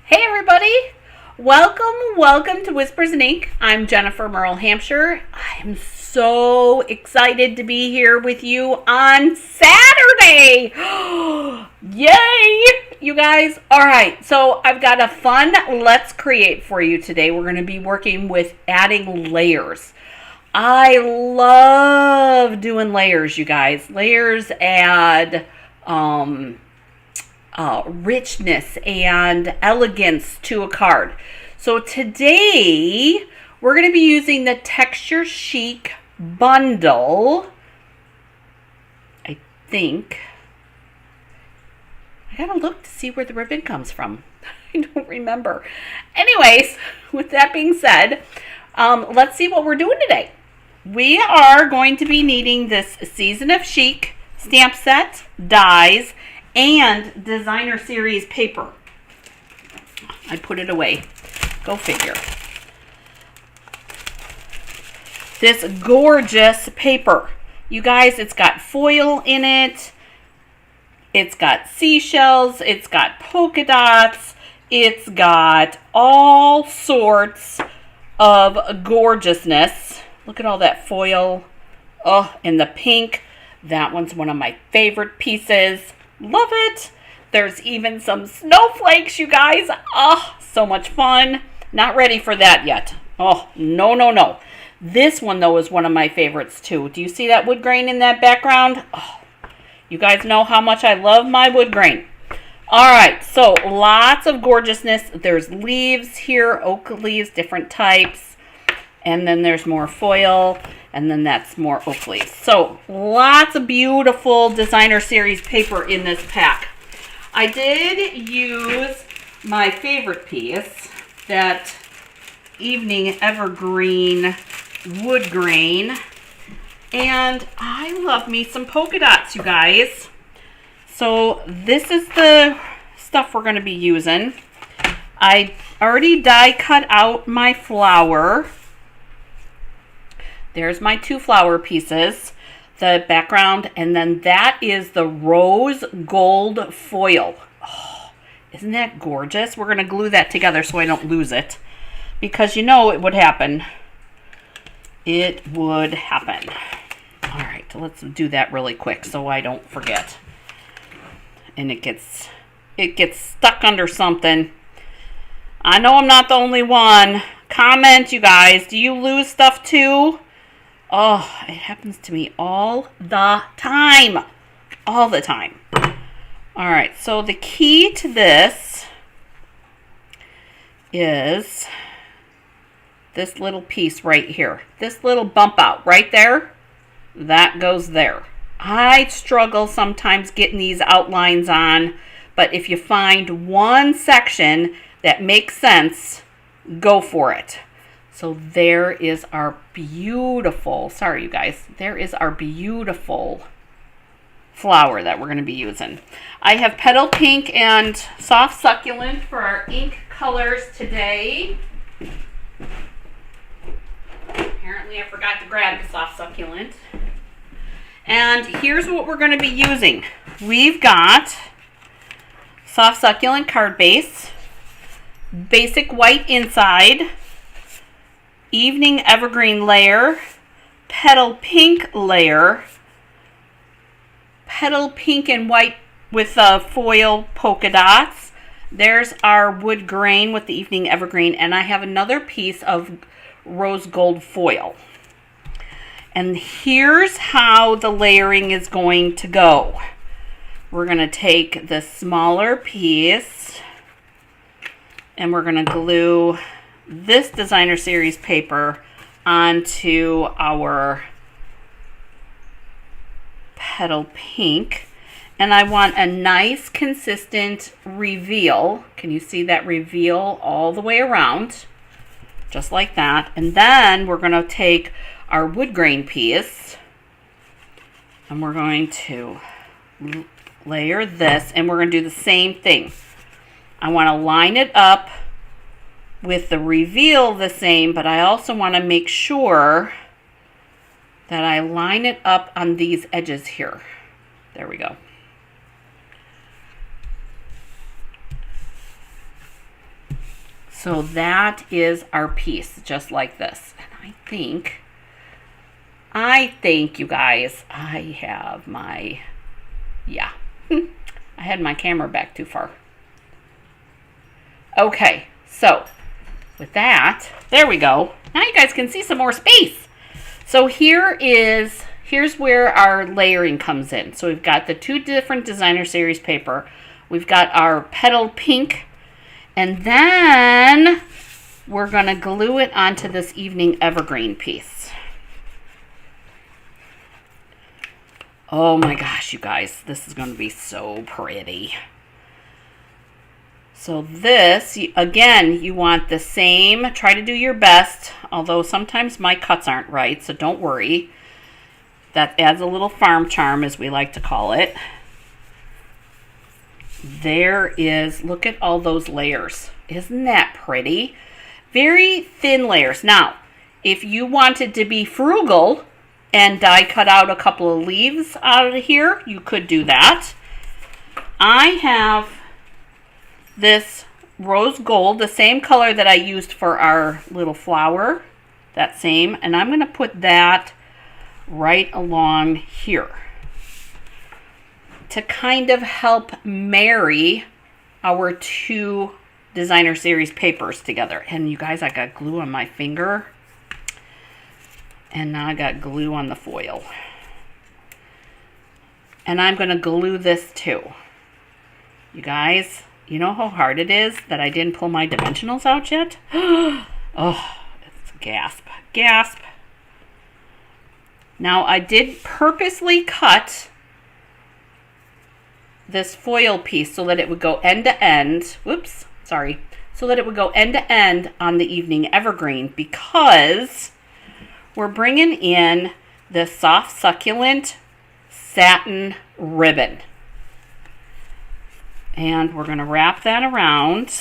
Hey everybody! Welcome to Whispers and Ink. I'm Jennifer Merle Hampshire. I am so excited to be here with you on Saturday! Yay! You guys, alright, so I've got a fun Let's Create for you today. We're going to be working with adding layers. I love doing layers, you guys. Layers add richness and elegance to a card. So today we're going to be using the Texture Chic bundle. I think I gotta look to see where the ribbon comes from. I don't remember. Anyways, with that being said, let's see what we're doing today. We are going to be needing this Season of Chic stamp set, dies, and designer series paper. I put it away. Go figure. This gorgeous paper. You guys, it's got foil in it. It's got seashells. It's got polka dots. It's got all sorts of gorgeousness. Look at all that foil. Oh, and the pink. That one's one of my favorite pieces. Love it. There's even some snowflakes, you guys. Oh, so much fun. Not ready for that yet. Oh, no. This one, though, is one of my favorites, too. Do you see that wood grain in that background? Oh, you guys know how much I love my wood grain. All right, so lots of gorgeousness. There's leaves here, oak leaves, different types. And then there's more foil. And then that's more oak leaves. So lots of beautiful designer series paper in this pack. I did use my favorite piece, that Evening Evergreen wood grain. And I love me some polka dots, you guys. So this is the stuff we're going to be using. I already die cut out my flower. There's my 2 flower pieces, the background, and then that is the rose gold foil. Oh, isn't that gorgeous? We're going to glue that together so I don't lose it, because you know it would happen. It would happen. All right, let's do that really quick so I don't forget. And it gets stuck under something. I know I'm not the only one. Comment, you guys. Do you lose stuff too? Oh, it happens to me all the time. All the time. All right, so the key to this is this little piece right here. This little bump out right there, that goes there. I struggle sometimes getting these outlines on, but if you find one section that makes sense, go for it. So there is our beautiful, sorry you guys, there is our beautiful flower that we're going to be using. I have petal pink and soft succulent for our ink colors today. Apparently I forgot to grab the soft succulent. And here's what we're going to be using. We've got soft succulent card base, basic white inside, Evening Evergreen layer, petal pink layer, petal pink and white with foil polka dots. There's our wood grain with the Evening Evergreen, and I have another piece of rose gold foil. And here's how the layering is going to go. We're going to take the smaller piece and we're going to glue this designer series paper onto our petal pink. And I want a nice consistent reveal. Can you see that reveal all the way around? Just like that. And then we're going to take our wood grain piece and we're going to layer this, and we're going to do the same thing. I want to line it up with the reveal the same, but I also want to make sure that I line it up on these edges here. There we go. So that is our piece, just like this. And I think you guys, I have my, yeah, I had my camera back too far. Okay, so with that, there we go. Now you guys can see some more space. So here's where our layering comes in. So we've got the two different designer series paper. We've got our petal pink, and then we're going to glue it onto this evening evergreen piece. Oh my gosh, you guys, this is going to be so pretty. So this, again, you want the same, try to do your best, although sometimes my cuts aren't right, so don't worry. That adds a little farm charm, as we like to call it. There is, look at all those layers. Isn't that pretty? Very thin layers. Now, if you wanted to be frugal and die cut out a couple of leaves out of here, you could do that. I have this rose gold, the same color that I used for our little flower, that same, and I'm going to put that right along here to kind of help marry our two designer series papers together. And you guys, I got glue on my finger, and now I got glue on the foil, and I'm going to glue this too. You guys, you know how hard it is that I didn't pull my dimensionals out yet? Oh, it's gasp, gasp. Now, I did purposely cut this foil piece so that it would go end to end. Whoops, sorry. So that it would go end to end on the evening evergreen, because we're bringing in the soft succulent satin ribbon. And we're going to wrap that around.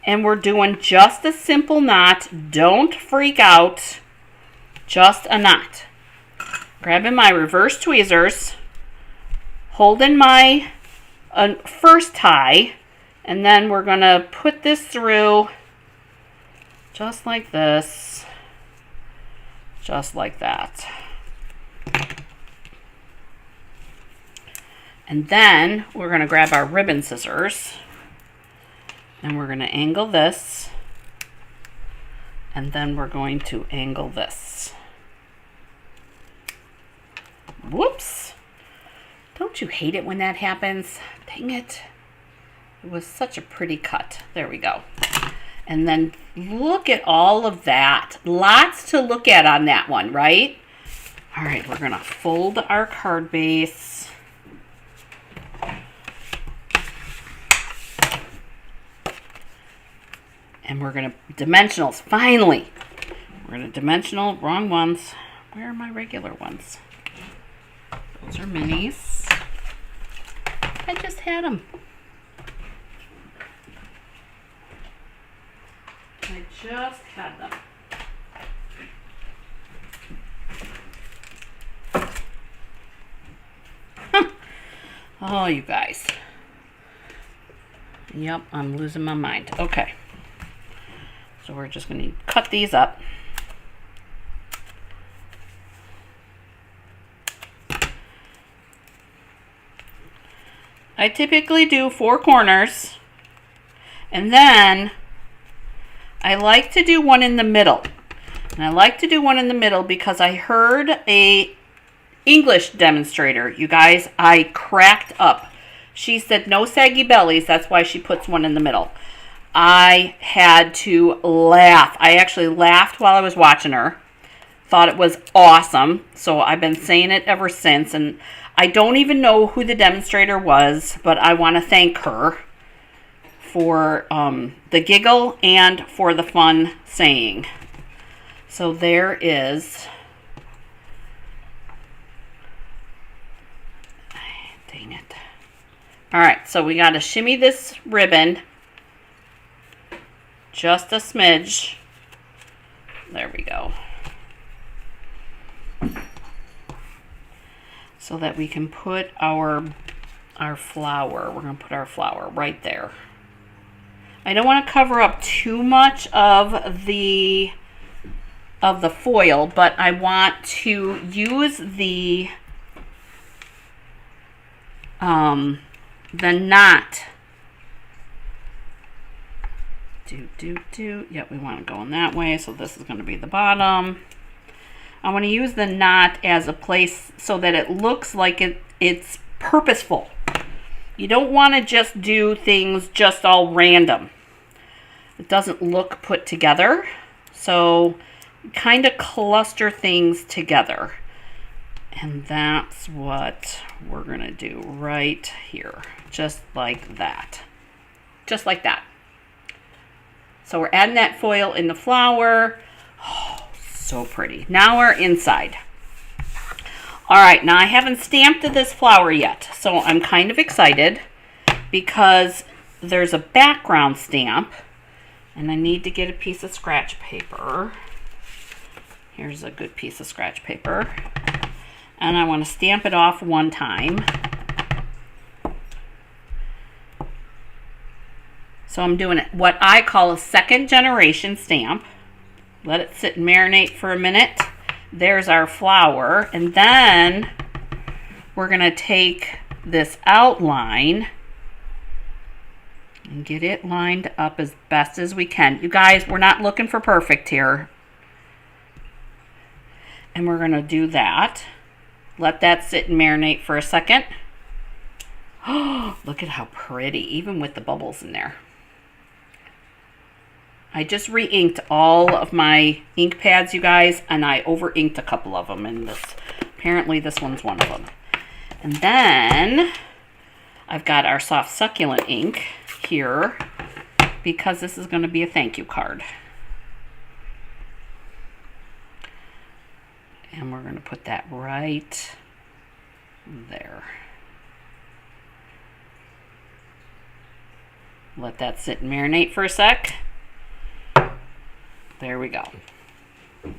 And we're doing just a simple knot. Don't freak out. Just a knot. Grabbing my reverse tweezers, holding my first tie, and then we're going to put this through just like this, just like that. And then we're going to grab our ribbon scissors, and we're going to angle this, and then we're going to angle this. Whoops. Don't you hate it when that happens? Dang it. It was such a pretty cut. There we go. And then look at all of that. Lots to look at on that one, right? All right, we're going to fold our card base. And we're going to dimensionals. Finally. We're going to dimensional. Wrong ones. Where are my regular ones? Those are minis. I just had them. I just had them. Huh. Oh, you guys. Yep, I'm losing my mind. Okay. So we're just going to cut these up. I typically do 4 corners, and then I like to do one in the middle. And I like to do one in the middle because I heard a English demonstrator, you guys, I cracked up. She said no saggy bellies, that's why she puts one in the middle. I had to laugh. I actually laughed while I was watching her. Thought it was awesome. So I've been saying it ever since, and I don't even know who the demonstrator was, but I want to thank her for the giggle and for the fun saying. So there is, dang it. All right, so we got to shimmy this ribbon just a smidge. There we go. So that we can put our flower. We're going to put our flower right there. I don't want to cover up too much of the foil, but I want to use the knot. Yep, we want to go in that way, so this is going to be the bottom. I want to use the knot as a place so that it looks like it's purposeful. You don't want to just do things just all random. It doesn't look put together, so kind of cluster things together. And that's what we're going to do right here, just like that. Just like that. So we're adding that foil in the flower. Oh, so pretty. Now we're inside. All right, now I haven't stamped this flower yet, so I'm kind of excited because there's a background stamp, and I need to get a piece of scratch paper. Here's a good piece of scratch paper. And I want to stamp it off one time. So I'm doing what I call a second generation stamp. Let it sit and marinate for a minute. There's our flower. And then we're going to take this outline and get it lined up as best as we can. You guys, we're not looking for perfect here. And we're going to do that. Let that sit and marinate for a second. Oh, look at how pretty, even with the bubbles in there. I just re-inked all of my ink pads, you guys, and I over-inked a couple of them, and apparently this one's one of them. And then I've got our soft succulent ink here because this is going to be a thank you card. And we're going to put that right there. Let that sit and marinate for a sec. There we go. And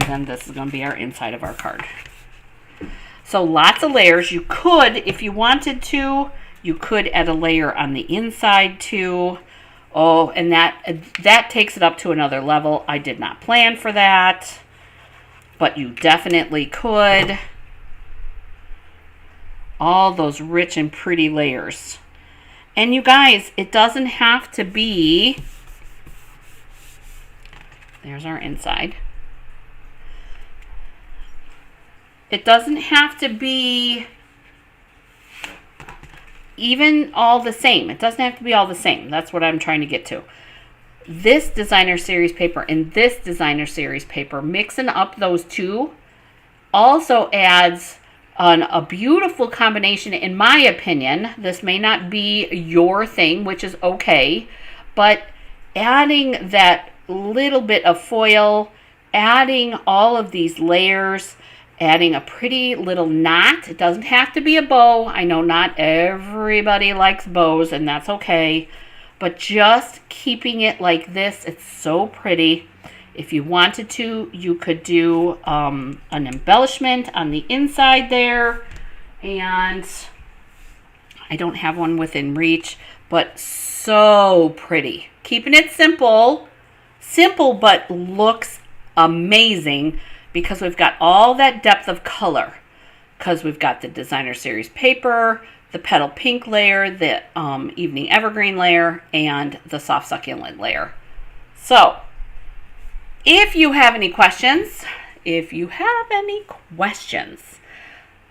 then this is going to be our inside of our card. So lots of layers. You could, if you wanted to, you could add a layer on the inside too. Oh, and that takes it up to another level. I did not plan for that, but you definitely could. All those rich and pretty layers. And you guys, it doesn't have to be, there's our inside. It doesn't have to be even all the same. It doesn't have to be all the same. That's what I'm trying to get to. This designer series paper and this designer series paper, mixing up those two also adds a beautiful combination, in my opinion. This may not be your thing, which is okay, but adding that little bit of foil, adding all of these layers, adding a pretty little knot. It doesn't have to be a bow. I know not everybody likes bows, and that's okay, but just keeping it like this, it's so pretty. If you wanted to, you could do an embellishment on the inside there, and I don't have one within reach, but so pretty. Keeping it simple, but looks amazing because we've got all that depth of color, because we've got the designer series paper, the petal pink layer, the evening evergreen layer, and the soft succulent layer. So if you have any questions,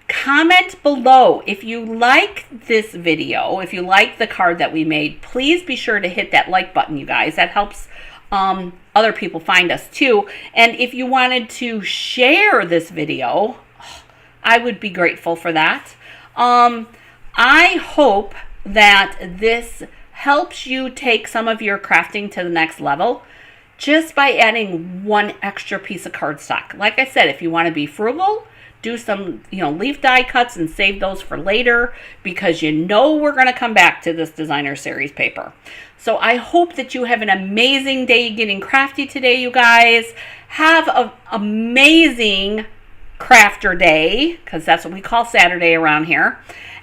comment below. If you like this video, if you like the card that we made, please be sure to hit that like button, you guys. That helps other people find us too. And if you wanted to share this video, I would be grateful for that. I hope that this helps you take some of your crafting to the next level just by adding one extra piece of cardstock. Like I said, if you want to be frugal, do some, leaf die cuts and save those for later, because we're going to come back to this designer series paper. So I hope that you have an amazing day getting crafty today, you guys. Have an amazing crafter day, because that's what we call Saturday around here.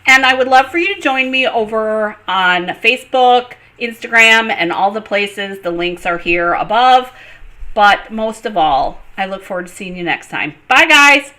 And I would love for you to join me over on Facebook, Instagram, and all the places. The links are here above. But most of all, I look forward to seeing you next time. Bye, guys.